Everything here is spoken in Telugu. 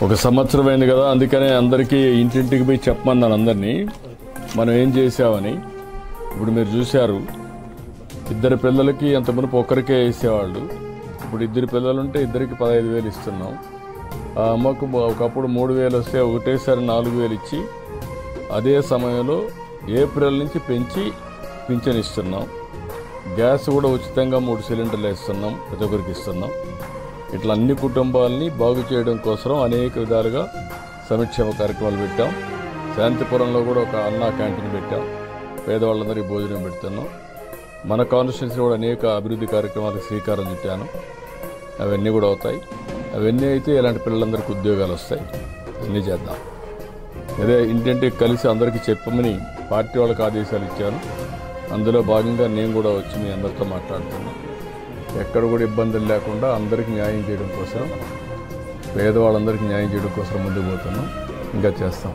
ఒక సంవత్సరం అయింది కదా, అందుకనే అందరికీ ఇంటింటికి పోయి చెప్పమన్నాను అందరినీ మనం ఏం చేసామని. ఇప్పుడు మీరు చూశారు, ఇద్దరు పిల్లలకి అంత మునుపు ఒక్కరికే వేసేవాళ్ళు. ఇప్పుడు ఇద్దరు పిల్లలుంటే ఇద్దరికి 15,000 ఇస్తున్నాం. ఆ అమ్మకు ఒకప్పుడు 3,000 వస్తే ఒకటేసారి 4,000 ఇచ్చి అదే సమయంలో ఏప్రిల్ నుంచి పెంచి పింఛన్ ఇస్తున్నాం. గ్యాస్ కూడా ఉచితంగా 3 సిలిండర్లు ఇస్తున్నాం, ప్రతి ఒక్కరికి ఇస్తున్నాం. ఇట్లా అన్ని కుటుంబాలని బాగు చేయడం కోసం అనేక విధాలుగా సంక్షేమ కార్యక్రమాలు పెట్టాం. శాంతిపురంలో కూడా ఒక అన్నా క్యాంటీన్ పెట్టాం, పేదవాళ్ళందరికీ భోజనం పెడుతున్నాం. మన కాన్స్టిట్యున్సీ కూడా అనేక అభివృద్ధి కార్యక్రమాలకు శ్రీకారం చుట్టాను. అవన్నీ కూడా అవుతాయి. అవన్నీ అయితే ఇలాంటి పిల్లలందరికీ ఉద్యోగాలు వస్తాయి. అన్నీ చేద్దాం. అదే ఇంటింటికి కలిసి అందరికీ చెప్పమని పార్టీ వాళ్ళకి ఆదేశాలు ఇచ్చాను. అందులో భాగంగా నేను కూడా వచ్చి మీ అందరితో మాట్లాడుతున్నాను. ఎక్కడ కూడా ఇబ్బందులు లేకుండా అందరికీ న్యాయం చేయడం కోసం, పేదవాళ్ళందరికీ న్యాయం చేయడం కోసం ముందుకు పోతున్నాం. ఇంకా చేస్తాం.